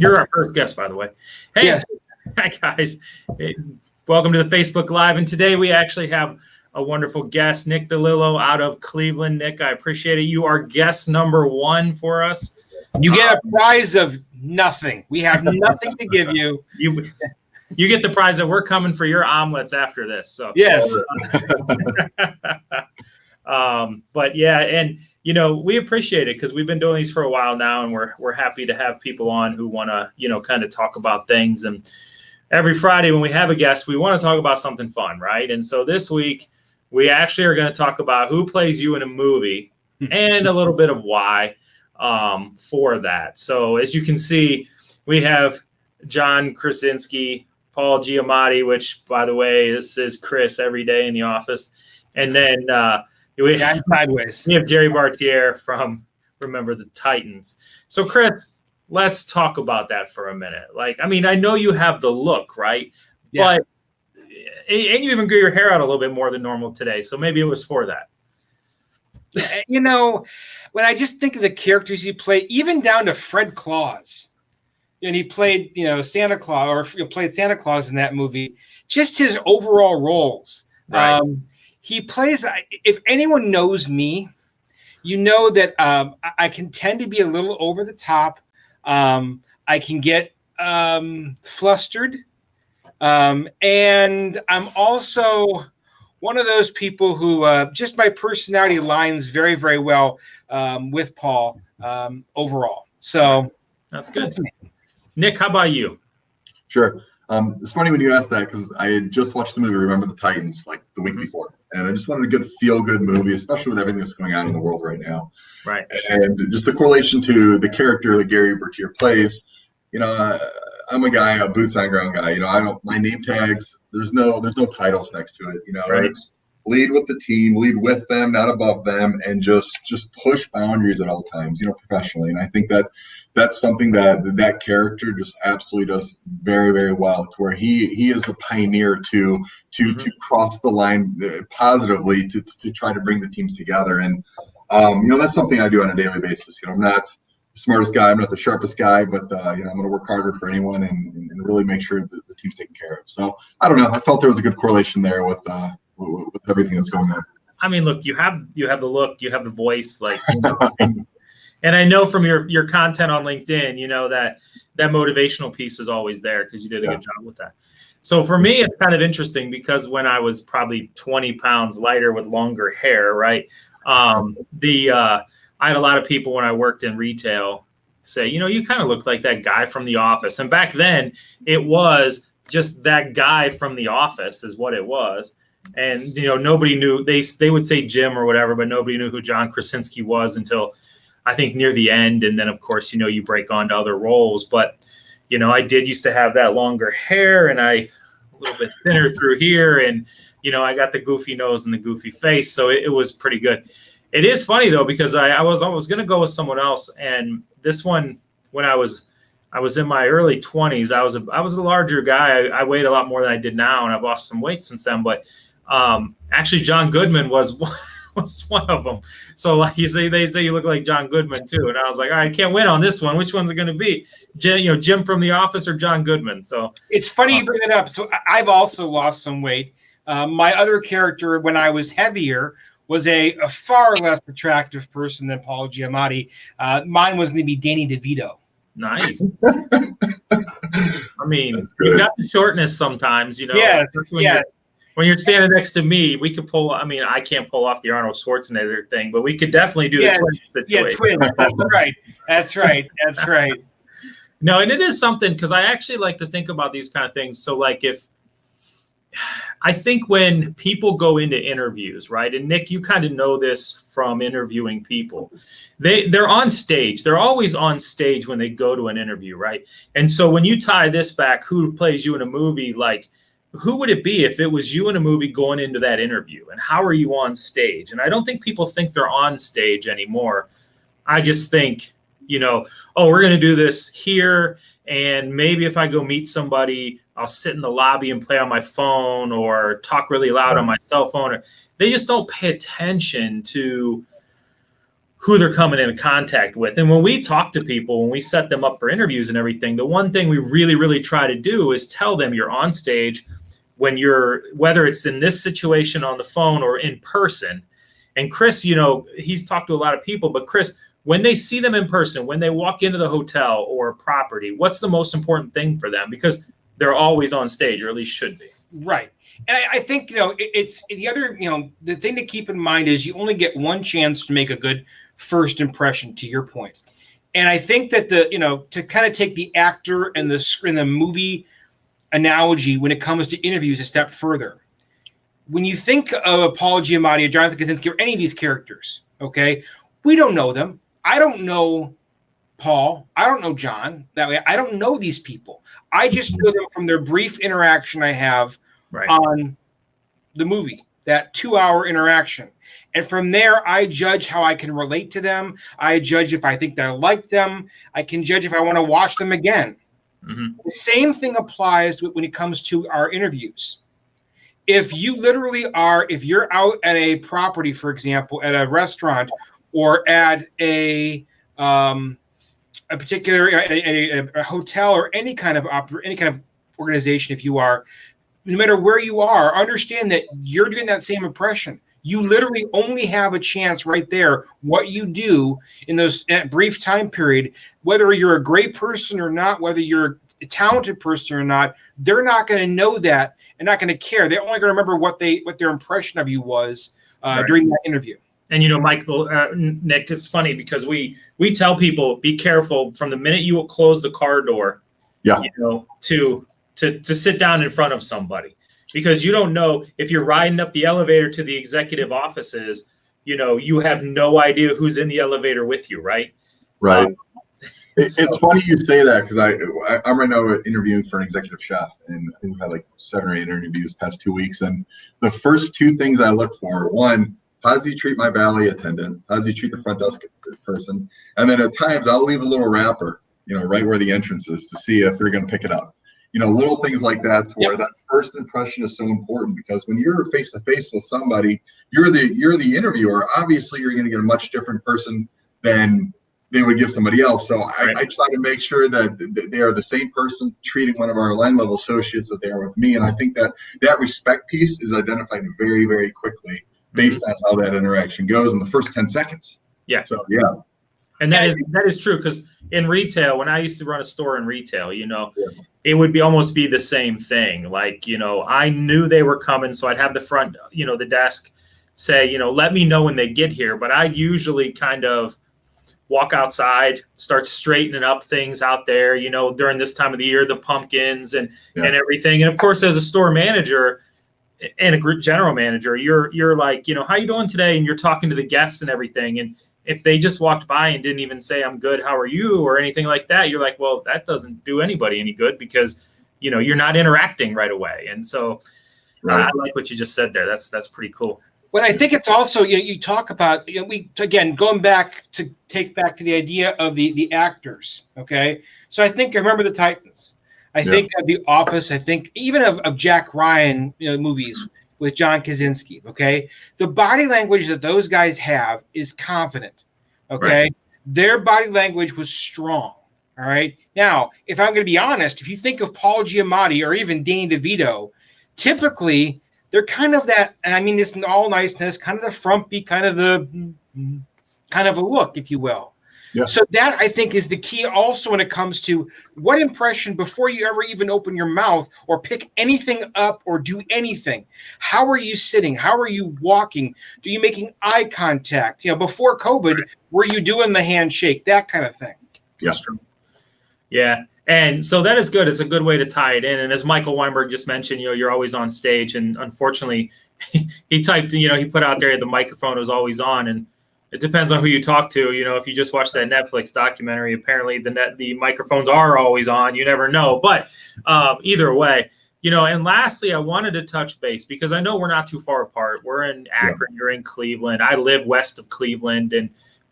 You're our first guest, by the way. Hey, Yeah. Hi guys. Hey, welcome to the Facebook Live. And today we actually have a wonderful guest, Nic Dilillo out of Cleveland. Nick, I appreciate it. You are guest number 1 for us. You get a prize of nothing. We have nothing to give you. You get the prize that we're coming for your omelets after this. So yes. But yeah, and we appreciate it because we've been doing these for a while now, and we're happy to have people on who want to kind of talk about things. And every Friday when we have a guest, we want to talk about something fun, right? And so this week we actually are going to talk about who plays you in a movie and a little bit of why for that. So as you can see, we have John Krasinski, Paul Giamatti, which, by the way, this is Chris every day in the office. And then we have Jerry Bartier from Remember the Titans. So, Chris, let's talk about that for a minute. I know you have the look, right? Yeah. But and you even grew your hair out a little bit more than normal today. So maybe it was for that. When I just think of the characters he played, even down to Fred Claus, and he played, Santa Claus, or played Santa Claus in that movie, just his overall roles. Right. He plays, if anyone knows me, you know that I can tend to be a little over the top. I can get flustered. And I'm also one of those people who just my personality aligns very, very well with Paul overall. So that's good. Nick, how about you? Sure. It's funny when you ask that because I had just watched the movie Remember the Titans like the week before, and I just wanted a good feel-good movie, especially with everything that's going on in the world right now. Right. And just the correlation to the character that Gary Bertier plays. I'm a guy, a boots on ground guy. My name tags. There's no titles next to it. Right. It's lead with the team, lead with them, not above them, and just push boundaries at all times. Professionally. And I think that's something that character just absolutely does very, very well. To where he is a pioneer to cross the line positively to try to bring the teams together. And that's something I do on a daily basis. I'm not the smartest guy, I'm not the sharpest guy, but I'm going to work harder for anyone and really make sure that the team's taken care of. So I don't know. I felt there was a good correlation there with everything that's going on. Look, you have the look, you have the voice, and I know from your content on LinkedIn, that motivational piece is always there because you did a good job with that. So for me, it's kind of interesting because when I was probably 20 pounds lighter with longer hair, right? I had a lot of people when I worked in retail say, you kind of look like that guy from The Office. And back then it was just that guy from The Office is what it was. And, nobody knew, they would say Jim or whatever, but nobody knew who John Krasinski was until I think near the end. And then of course, you break on to other roles, but, I used to have that longer hair and a little bit thinner through here. And, I got the goofy nose and the goofy face. So it was pretty good. It is funny though, because I was going to go with someone else. And this one, when I was in my early 20s, I was a larger guy. I weighed a lot more than I did now. And I've lost some weight since then, but actually John Goodman was one of them. So they say you look like John Goodman too. And I was like, all right, I can't win on this one. Which one's it going to be? Jim from The Office or John Goodman? So it's funny you bring it up. So I've also lost some weight. My other character when I was heavier was a far less attractive person than Paul Giamatti. Mine was going to be Danny DeVito. Nice. You've got the shortness sometimes, Yeah. When you're standing next to me, we could pull. I can't pull off the Arnold Schwarzenegger thing, but we could definitely do the twins situation. Yeah, twins. That's right. No, and it is something because I actually like to think about these kind of things. So, I think when people go into interviews, right? And Nick, you kind of know this from interviewing people. They're on stage. They're always on stage when they go to an interview, right? And so when you tie this back, who plays you in a movie, who would it be if it was you in a movie going into that interview? And how are you on stage? And I don't think people think they're on stage anymore. I just think, we're going to do this here. And maybe if I go meet somebody, I'll sit in the lobby and play on my phone or talk really loud on my cell phone. They just don't pay attention to who they're coming into contact with. And when we talk to people, when we set them up for interviews and everything, the one thing we really, really try to do is tell them you're on stage when whether it's in this situation on the phone or in person. And Chris, he's talked to a lot of people, but Chris, when they see them in person, when they walk into the hotel or property, what's the most important thing for them? Because they're always on stage, or at least should be. Right. And I think, it's the other, the thing to keep in mind is you only get one chance to make a good first impression, to your point. And I think that to kind of take the actor and the movie analogy when it comes to interviews a step further. When you think of Paul Giamatti or Jonathan Kaczynski or any of these characters, okay, we don't know them. I don't know Paul. I don't know John. That way, I don't know these people. I just know them from their brief interaction I have on the movie, that 2-hour interaction. And from there, I judge how I can relate to them. I judge if I think that I like them. I can judge if I want to watch them again. Mm-hmm. The same thing applies when it comes to our interviews. If you're out at a property, for example, at a restaurant or at a particular a hotel or any kind of organization, if you are, no matter where you are, understand that you're doing that same impression. You literally only have a chance right there. What you do in that brief time period, whether you're a great person or not, whether you're a talented person or not, they're not going to know that and not going to care. They're only going to remember what their impression of you was during that interview. And Michael, Nick, it's funny because we tell people, be careful from the minute you will close the car door. Yeah. To sit down in front of somebody, because you don't know if you're riding up the elevator to the executive offices. You have no idea who's in the elevator with you, right? Right. It's funny you say that because I'm right now interviewing for an executive chef, and I think we've had like 7 or 8 interviews past 2 weeks. And the first 2 things I look for: one, how does he treat my valet attendant? How does he treat the front desk person? And then at times I'll leave a little wrapper, right where the entrance is, to see if they're going to pick it up. Little things like that, to where that first impression is so important, because when you're face to face with somebody, you're the interviewer. Obviously, you're going to get a much different person than they would give somebody else. So I try to make sure that they are the same person treating one of our line level associates that they are with me. And I think that respect piece is identified very, very quickly based on how that interaction goes in the first 10 seconds. Yeah. So, yeah. And that is true, because in retail, when I used to run a store in retail, it would almost be the same thing. Like, I knew they were coming, so I'd have the front, the desk say, let me know when they get here. But I usually kind of walk outside, start straightening up things out there, during this time of the year, the pumpkins and everything. And of course, as a store manager and a group general manager, you're like, how you doing today? And you're talking to the guests and everything. And if they just walked by and didn't even say, I'm good, how are you, or anything like that, you're like, well, that doesn't do anybody any good, because, you're not interacting right away. And so I like what you just said there. That's pretty cool. But I think it's also, you talk about, going back to the idea of the actors. Okay. So I think I remember the Titans. I think of The Office. I think even of Jack Ryan movies with John Krasinski. Okay. The body language that those guys have is confident. Okay. Right. Their body language was strong. All right. Now, if I'm going to be honest, if you think of Paul Giamatti or even Danny DeVito, typically they're kind of that, and I mean this in all niceness, kind of the frumpy, kind of a look, if you will. Yeah. So that, I think, is the key also when it comes to what impression, before you ever even open your mouth or pick anything up or do anything. How are you sitting? How are you walking? Are you making eye contact? Before COVID, were you doing the handshake? That kind of thing. Yeah. Yeah. And so that is good. It's a good way to tie it in. And as Michael Weinberg just mentioned, you're always on stage. And unfortunately, he typed, he put out there the microphone was always on. And it depends on who you talk to. If you just watch that Netflix documentary, apparently the microphones are always on. You never know. But either way, and lastly, I wanted to touch base, because I know we're not too far apart. We're in Akron. You're in Cleveland. I live west of Cleveland.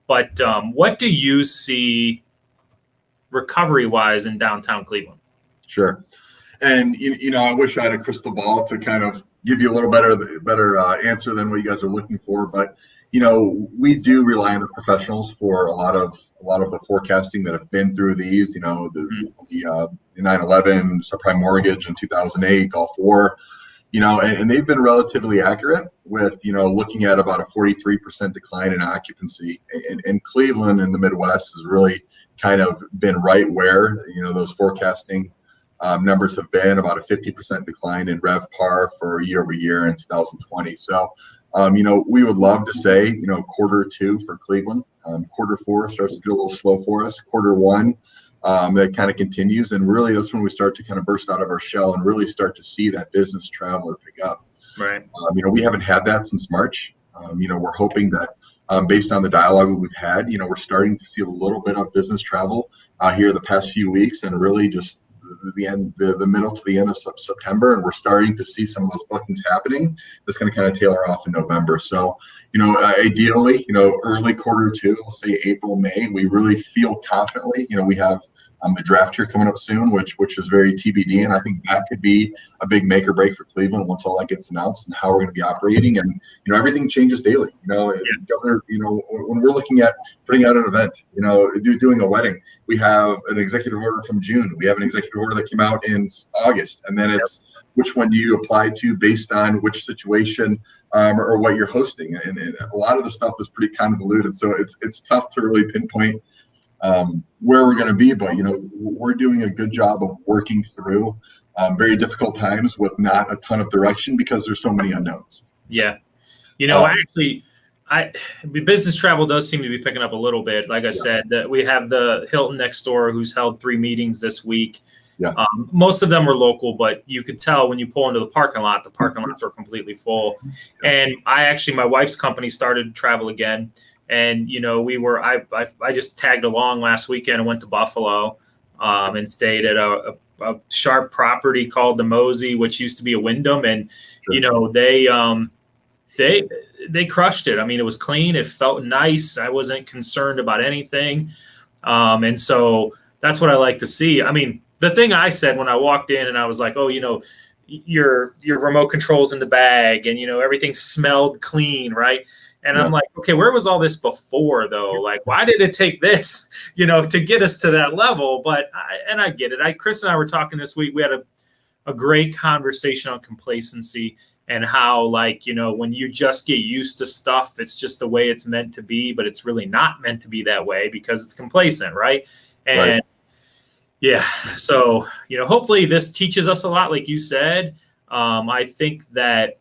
But what do you see recovery-wise in downtown Cleveland? Sure. And, I wish I had a crystal ball to kind of give you a little better answer than what you guys are looking for. But, we do rely on the professionals for a lot of the forecasting that have been through these. The 9/11, subprime mortgage in 2008, Gulf War. And they've been relatively accurate with, looking at about a 43% decline in occupancy. And Cleveland in the Midwest has really kind of been right where, those forecasting numbers have been, about a 50% decline in RevPAR for year over year in 2020. So, we would love to say, Q2 for Cleveland. Q4 starts to get a little slow for us. Q1, that kind of continues, and really that's when we start to kind of burst out of our shell and really start to see that business traveler pick up. Right. We haven't had that since March. We're hoping that based on the dialogue that we've had, we're starting to see a little bit of business travel here the past few weeks, and really just the middle to the end of September, and we're starting to see some of those bookings happening. That's going to kind of tailor off in November. So, ideally, early Q2, let's say April, May, we really feel confidently. We have the draft here coming up soon, which is very TBD, and I think that could be a big make or break for Cleveland once all that gets announced and how we're going to be operating. And everything changes daily. Governor, when we're looking at putting out an event, doing a wedding, we have an executive order from June. We have an executive order that came out in August, and then it's which one do you apply to based on which situation or what you're hosting. And a lot of the stuff is pretty convoluted, so it's tough to really pinpoint where we're going to be, but we're doing a good job of working through very difficult times with not a ton of direction because there's so many unknowns. Yeah, business travel does seem to be picking up a little bit. Like I said, that we have the Hilton next door who's held 3 meetings this week. Yeah. Most of them were local, but you could tell when you pull into the parking lots are completely full. And my wife's company started to travel again. And, I just tagged along last weekend and went to Buffalo and stayed at a sharp property called the Mosey, which used to be a Wyndham. And, they crushed it. I mean, it was clean. It felt nice. I wasn't concerned about anything. And so that's what I like to see. I mean, the thing I said when I walked in and I was like, oh, your remote control's in the bag and, everything smelled clean. Right. And I'm like, okay, where was all this before though? Like, why did it take this, to get us to that level? But I get it. Chris and I were talking this week. We had a great conversation on complacency and how, when you just get used to stuff, it's just the way it's meant to be, but it's really not meant to be that way because it's complacent. Right. And so, hopefully this teaches us a lot, like you said. I think that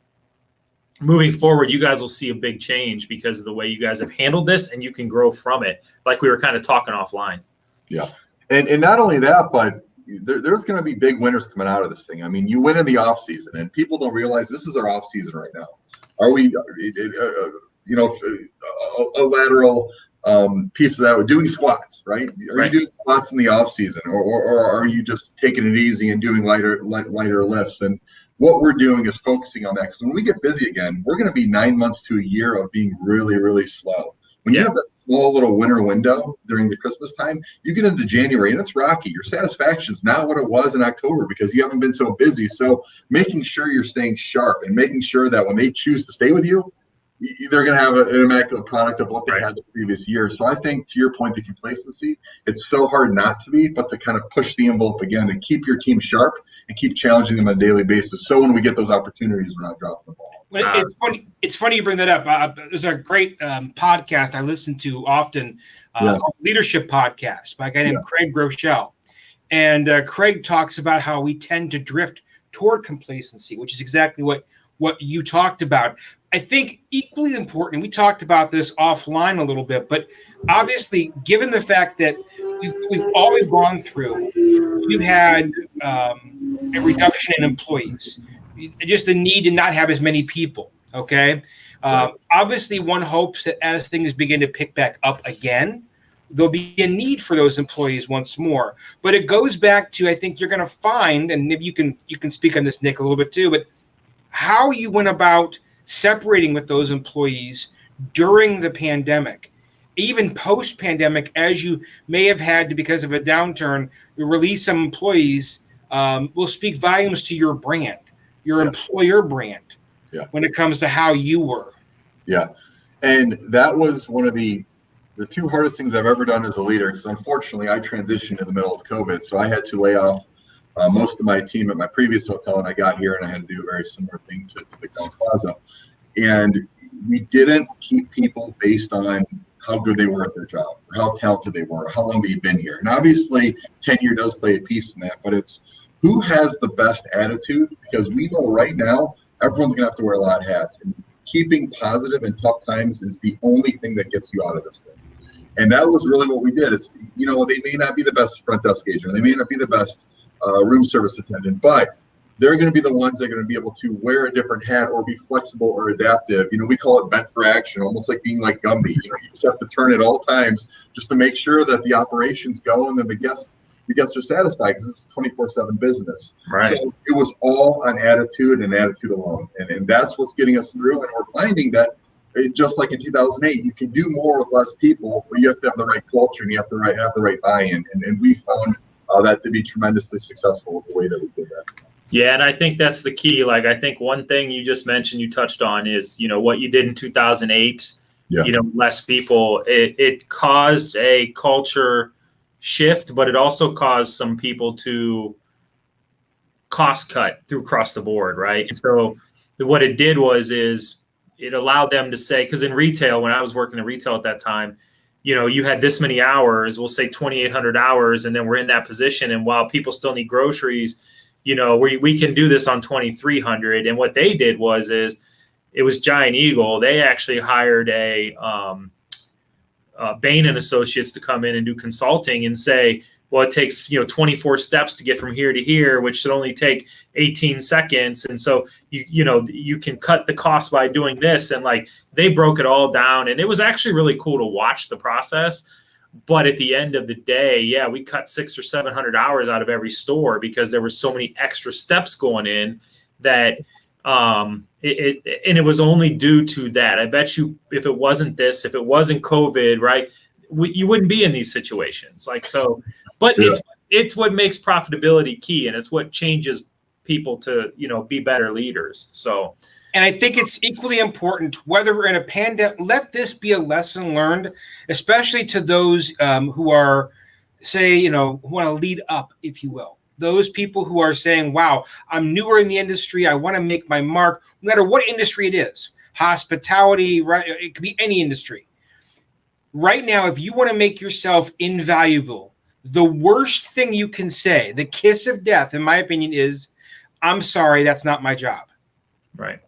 moving forward, you guys will see a big change because of the way you guys have handled this, and you can grow from it, like we were kind of talking offline. Yeah. And not only that, but there's going to be big winners coming out of this thing. I mean, you win in the off season, and people don't realize this is our off season right now. Are we, a lateral piece of that with doing squats, right? Are you doing squats in the off season, or are you just taking it easy and doing lighter lifts? And what we're doing is focusing on that, because when we get busy again, we're going to be 9 months to a year of being really, really slow. When you have that small little winter window during the Christmas time, you get into January and it's rocky. Your satisfaction's not what it was in October because you haven't been so busy. So making sure you're staying sharp and making sure that when they choose to stay with you, they're going to have an immaculate product of what they had the previous year. So I think, to your point, the complacency, it's so hard not to be, but to kind of push the envelope again and keep your team sharp and keep challenging them on a daily basis. So when we get those opportunities, we're not dropping the ball. It's funny you bring that up. There's a great podcast I listen to often, leadership podcast by a guy named Craig Groeschel. And Craig talks about how we tend to drift toward complacency, which is exactly what you talked about. I think equally important, and we talked about this offline a little bit, but obviously, given the fact that we've always gone through, we've had a reduction in employees, just the need to not have as many people, okay? Obviously, one hopes that as things begin to pick back up again, there'll be a need for those employees once more. But it goes back to, I think you're going to find, and maybe you can speak on this, Nick, a little bit too, but how you went about separating with those employees during the pandemic, even post-pandemic, as you may have had to, because of a downturn, release some employees, will speak volumes to your brand, your employer brand, when it comes to how you were. Yeah. And that was one of the two hardest things I've ever done as a leader, because unfortunately I transitioned in the middle of COVID. So I had to lay off most of my team at my previous hotel, and I got here and I had to do a very similar thing to McDonald Plaza. And we didn't keep people based on how good they were at their job, or how talented they were, or how long they've been here. And obviously tenure does play a piece in that, but it's who has the best attitude, because we know right now everyone's gonna have to wear a lot of hats, and keeping positive in tough times is the only thing that gets you out of this thing. And that was really what we did. It's, you know, they may not be the best front desk agent, they may not be the best room service attendant, but they're going to be the ones that are going to be able to wear a different hat or be flexible or adaptive. You know, we call it bent for action, almost like being like Gumby. You know, you just have to turn at all times just to make sure that the operations go and then the guests are satisfied, because this is 24/7 business. Right. So it was all on attitude and attitude alone. And that's what's getting us through. And we're finding that just like in 2008, you can do more with less people, but you have to have the right culture and you have to have the right buy-in. And we found that to be tremendously successful with the way that we did that. Yeah, and I think that's the key. Like, I think one thing you just mentioned, you touched on, is, you know, what you did in 2008, you know, less people, it caused a culture shift, but it also caused some people to cost cut across the board, right? And so what it did is it allowed them to say, because in retail, when I was working in retail at that time, you know, you had this many hours, we'll say 2,800 hours, and then we're in that position. And while people still need groceries, you know, we can do this on 2,300. And what they did is it was Giant Eagle. They actually hired a Bain and Associates to come in and do consulting and say, well, it takes, you know, 24 steps to get from here to here, which should only take 18 seconds. And so, you know, you can cut the cost by doing this. And like, they broke it all down. And it was actually really cool to watch the process. But at the end of the day, yeah, we cut 600 or 700 hours out of every store because there were so many extra steps going in that it was only due to that. I bet you if it wasn't this, if it wasn't COVID, right, you wouldn't be in these situations. Like, so, but it's what makes profitability key, and it's what changes people to, you know, be better leaders. So. And I think it's equally important, whether we're in a pandemic, let this be a lesson learned, especially to those who are, say, you know, who want to lead up, if you will. Those people who are saying, wow, I'm newer in the industry, I want to make my mark, no matter what industry it is, hospitality, right? It could be any industry. Right now, if you want to make yourself invaluable, the worst thing you can say, the kiss of death, in my opinion, is, I'm sorry, that's not my job. Right.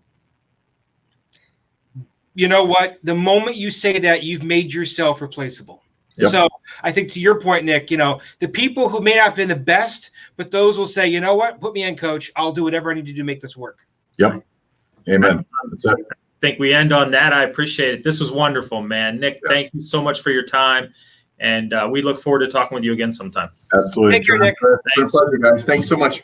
You know what? The moment you say that, you've made yourself replaceable. Yep. So I think to your point, Nick, you know, the people who may not have been the best, but those will say, you know what, put me in, coach. I'll do whatever I need to do to make this work. Yep. Amen. That's it. I think we end on that. I appreciate it. This was wonderful, man. Nick, thank you so much for your time. And we look forward to talking with you again sometime. Absolutely. Thank you, Nick. It's been a pleasure, guys. Thanks so much.